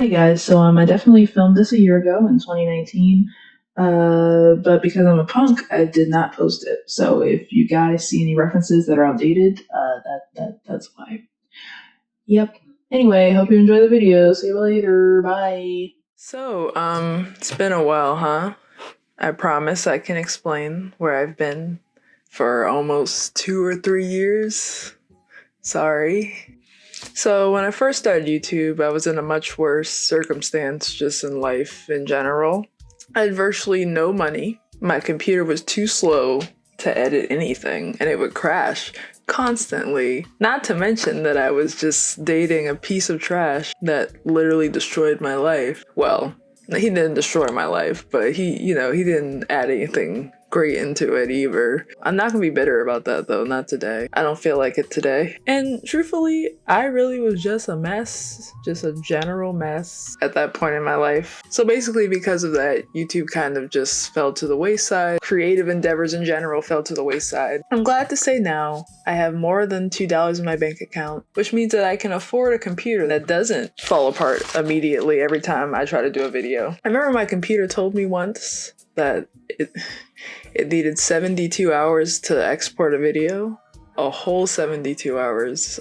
Hey guys, so I definitely filmed this a year ago in 2019, but because I'm a punk, I did not post it. So if you guys see any references that are outdated, that's why. Yep. Anyway, hope you enjoy the video. See you later. Bye. It's been a while, huh? I promise I can explain where I've been for almost 2 or 3 years. Sorry. So, when I first started YouTube, I was in a much worse circumstance just in life in general. I had virtually no money. My computer was too slow to edit anything, and it would crash constantly. Not to mention that I was just dating a piece of trash that literally destroyed my life. Well, he didn't destroy my life, but he didn't add anything great into it either. I'm not gonna be bitter about that though, not today. I don't feel like it today. And truthfully, I really was just a mess, just a general mess at that point in my life. So basically because of that, YouTube kind of just fell to the wayside. Creative endeavors in general fell to the wayside. I'm glad to say now I have more than $2 in my bank account, which means that I can afford a computer that doesn't fall apart immediately every time I try to do a video. I remember my computer told me once that it needed 72 hours to export a video. A whole 72 hours.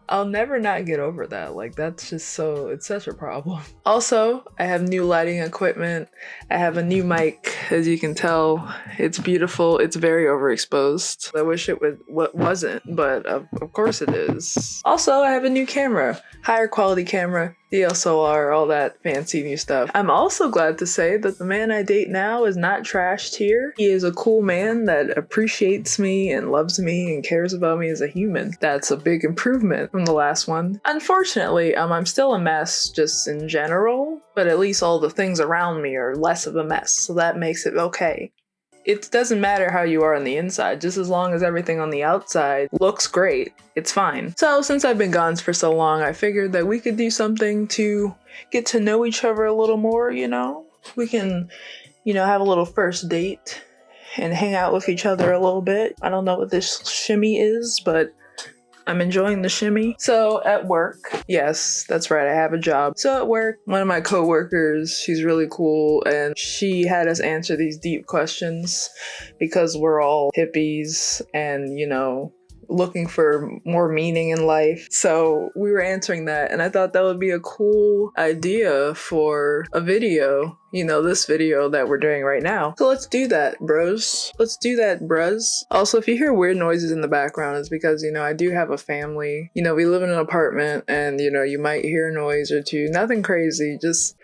I'll never not get over that. Like, that's just it's such a problem. Also, I have new lighting equipment. I have a new mic, as you can tell. It's beautiful. It's very overexposed. I wish it wasn't, but of course it is. Also, I have a new camera. Higher quality camera, DSLR, all that fancy new stuff. I'm also glad to say that the man I date now is not trashed here. He is a cool man that appreciates me and loves me and cares about me as a human. That's a big improvement from the last one. Unfortunately, I'm still a mess just in general, but at least all the things around me are less of a mess, so that makes it okay. It doesn't matter how you are on the inside, just as long as everything on the outside looks great, it's fine. So since I've been gone for so long, I figured that we could do something to get to know each other a little more, you know? We can, have a little first date and hang out with each other a little bit. I don't know what this shimmy is, but I'm enjoying the shimmy. So at work, yes, that's right, I have a job. So at work, one of my coworkers, she's really cool, and she had us answer these deep questions because we're all hippies and, looking for more meaning in life. So we were answering that, and I thought that would be a cool idea for a video. This video that we're doing right now. So let's do that, bros. Let's do that, bros. Also, if you hear weird noises in the background, it's because, I do have a family. We live in an apartment, and, you might hear a noise or two. Nothing crazy, just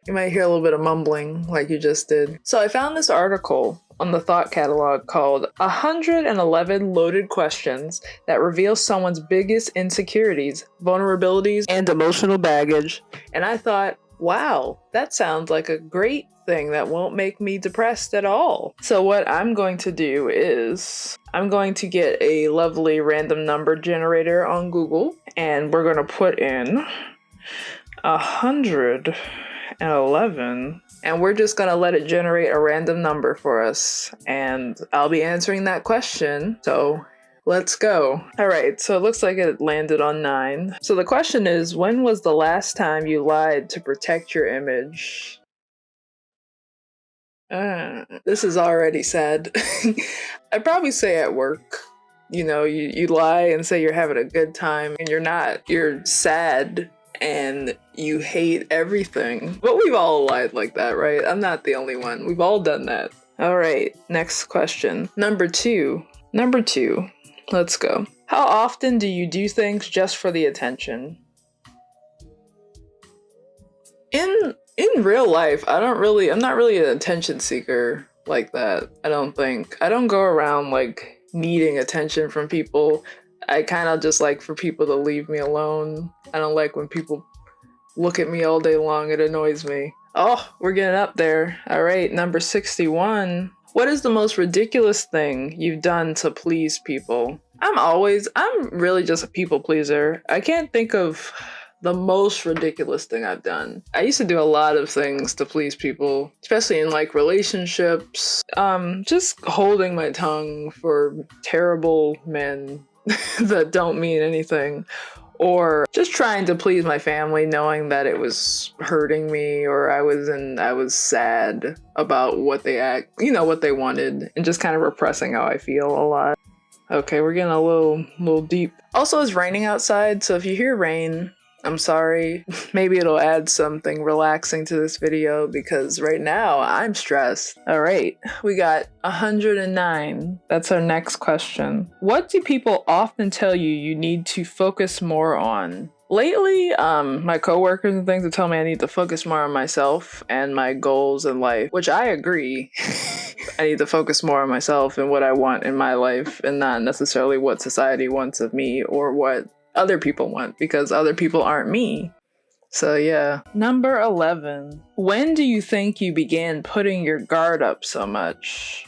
you might hear a little bit of mumbling like you just did. So I found this article on the Thought Catalog called 111 Loaded Questions That Reveal Someone's Biggest Insecurities, Vulnerabilities, and Emotional Baggage. And I thought, wow, that sounds like a great thing that won't make me depressed at all. So what I'm going to do is I'm going to get a lovely random number generator on Google, and we're going to put in 111, and we're just gonna let it generate a random number for us, and I'll be answering that question. So let's go. All right, so it looks like it landed on 9. So the question is, when was the last time you lied to protect your image? This is already sad. I'd probably say at work. You lie and say you're having a good time, and you're not. You're sad and you hate everything. But we've all lied like that, right? I'm not the only one. We've all done that. All right, next question. Number two. Let's go. How often do you do things just for the attention? In real life, I'm not really an attention seeker like that. I don't think. I don't go around like needing attention from people. I kind of just like for people to leave me alone. I don't like when people look at me all day long. It annoys me. Oh, we're getting up there. All right, number 61. What is the most ridiculous thing you've done to please people? I'm really just a people pleaser. I can't think of the most ridiculous thing I've done. I used to do a lot of things to please people, especially in like relationships. Just holding my tongue for terrible men that don't mean anything, or just trying to please my family, knowing that it was hurting me, or I was sad about what they wanted, and just kind of repressing how I feel a lot. Okay, we're getting a little deep. Also, it's raining outside, so if you hear rain, I'm sorry. Maybe it'll add something relaxing to this video because right now I'm stressed. All right, we got 109. That's our next question. What do people often tell you need to focus more on? Lately, my coworkers and things have told me I need to focus more on myself and my goals in life, which I agree. I need to focus more on myself and what I want in my life and not necessarily what society wants of me or what other people want, because other people aren't me. So yeah. Number 11. When do you think you began putting your guard up so much?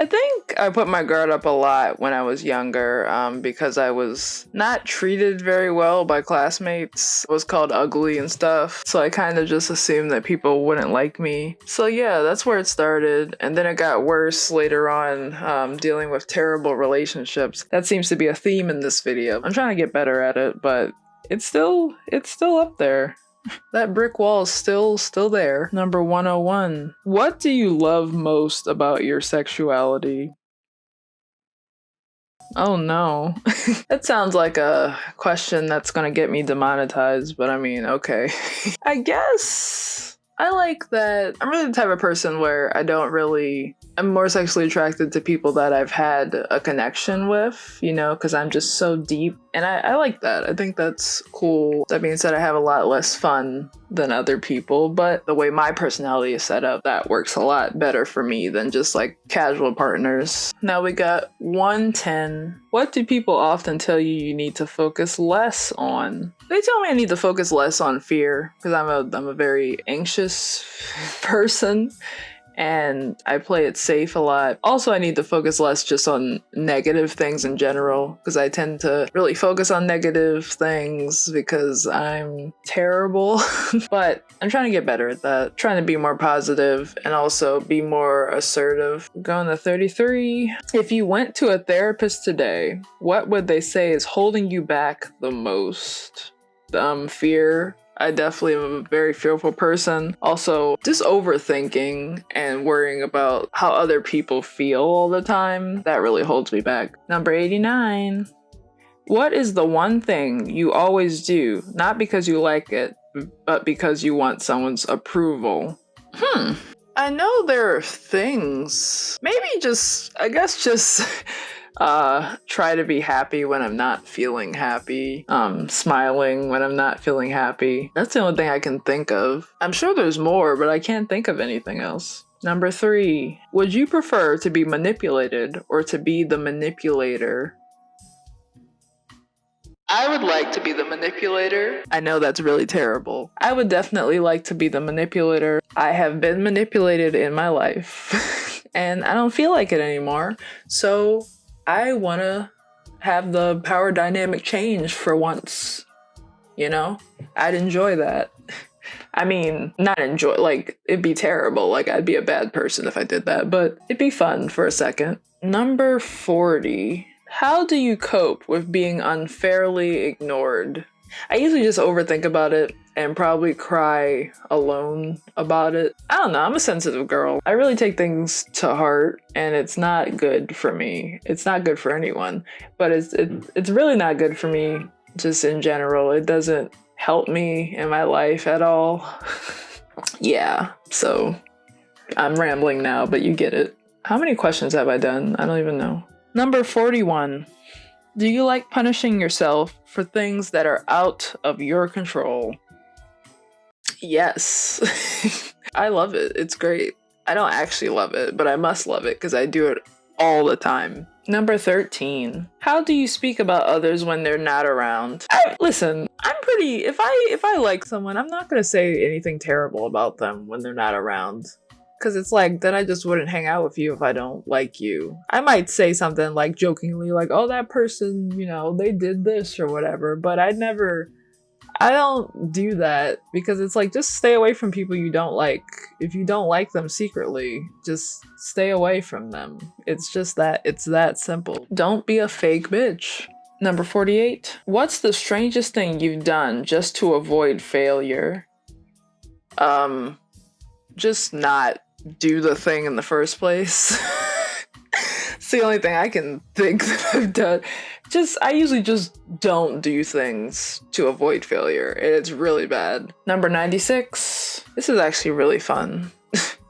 I think I put my guard up a lot when I was younger because I was not treated very well by classmates. I was called ugly and stuff. So I kind of just assumed that people wouldn't like me. So yeah, that's where it started. And then it got worse later on, dealing with terrible relationships. That seems to be a theme in this video. I'm trying to get better at it, but it's still up there. That brick wall is still there. Number 101. What do you love most about your sexuality? Oh no. That sounds like a question that's gonna get me demonetized, but I mean, okay. I guess I like that I'm really the type of person where I'm more sexually attracted to people that I've had a connection with, because I'm just so deep. And I like that. I think that's cool. That being said, I have a lot less fun than other people, but the way my personality is set up, that works a lot better for me than just like casual partners. Now we got 110. What do people often tell you need to focus less on? They tell me I need to focus less on fear because I'm a very anxious person. And I play it safe a lot. Also, I need to focus less just on negative things in general, because I tend to really focus on negative things because I'm terrible. But I'm trying to get better at that. Trying to be more positive and also be more assertive. Going to 33. If you went to a therapist today, what would they say is holding you back the most? Fear. I definitely am a very fearful person. Also, just overthinking and worrying about how other people feel all the time. That really holds me back. Number 89. What is the one thing you always do, not because you like it, but because you want someone's approval? I know there are things. Maybe just try to be happy when I'm not feeling happy. Smiling when I'm not feeling happy. That's the only thing I can think of. I'm sure there's more, but I can't think of anything else. Number 3. Would you prefer to be manipulated or to be the manipulator? I would like to be the manipulator. I know that's really terrible. I would definitely like to be the manipulator. I have been manipulated in my life and I don't feel like it anymore. So I want to have the power dynamic change for once, I'd enjoy that. I mean, not enjoy, like, it'd be terrible, like, I'd be a bad person if I did that, but it'd be fun for a second. Number 40. How do you cope with being unfairly ignored? I usually just overthink about it and probably cry alone about it. I don't know, I'm a sensitive girl. I really take things to heart and it's not good for me. It's not good for anyone, but it's really not good for me just in general. It doesn't help me in my life at all. Yeah, so I'm rambling now, but you get it. How many questions have I done? I don't even know. Number 41. Do you like punishing yourself for things that are out of your control? Yes. I love it. It's great. I don't actually love it, but I must love it because I do it all the time. Number 13. How do you speak about others when they're not around? Listen, I'm pretty, if I like someone, I'm not going to say anything terrible about them when they're not around. Because it's like, then I just wouldn't hang out with you if I don't like you. I might say something like jokingly like, oh, that person, they did this or whatever. But I don't do that because it's like, just stay away from people you don't like. If you don't like them secretly, just stay away from them. It's that simple. Don't be a fake bitch. Number 48. What's the strangest thing you've done just to avoid failure? Just not do the thing in the first place. It's the only thing I can think that I've done. I usually just don't do things to avoid failure. It's really bad. Number 96. This is actually really fun.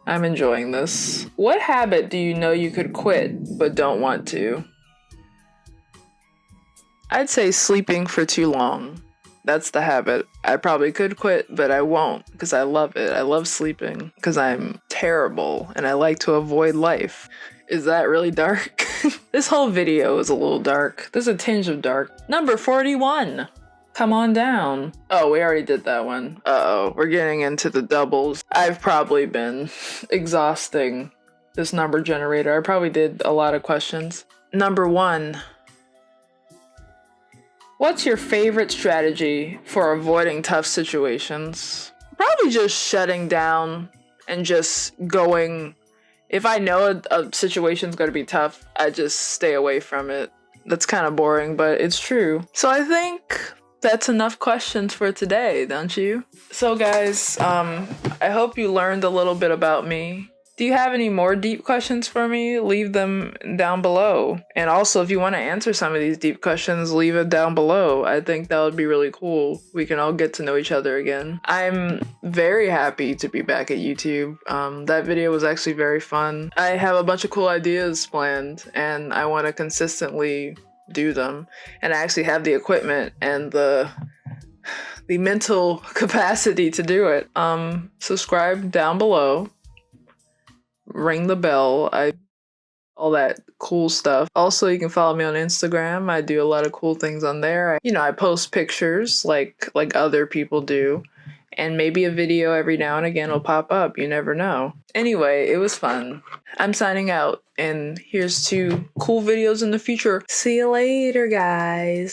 I'm enjoying this. What habit do you know you could quit but don't want to? I'd say sleeping for too long. That's the habit. I probably could quit, but I won't because I love it. I love sleeping because I'm terrible and I like to avoid life. Is that really dark? This whole video is a little dark. There's a tinge of dark. Number 41. Come on down. Oh, we already did that one. Uh-oh, we're getting into the doubles. I've probably been exhausting this number generator. I probably did a lot of questions. Number 1. What's your favorite strategy for avoiding tough situations? Probably just shutting down and just going. If I know a situation's going to be tough, I just stay away from it. That's kind of boring, but it's true. So I think that's enough questions for today, don't you? So guys, I hope you learned a little bit about me. Do you have any more deep questions for me? Leave them down below. And also, if you want to answer some of these deep questions, leave it down below. I think that would be really cool. We can all get to know each other again. I'm very happy to be back at YouTube. That video was actually very fun. I have a bunch of cool ideas planned, and I want to consistently do them. And I actually have the equipment and the mental capacity to do it. Subscribe down below. Ring the bell. All that cool stuff. Also, you can follow me on Instagram. I do a lot of cool things on there. I post pictures like other people do. And maybe a video every now and again will pop up. You never know. Anyway, it was fun. I'm signing out. And here's 2 cool videos in the future. See you later, guys.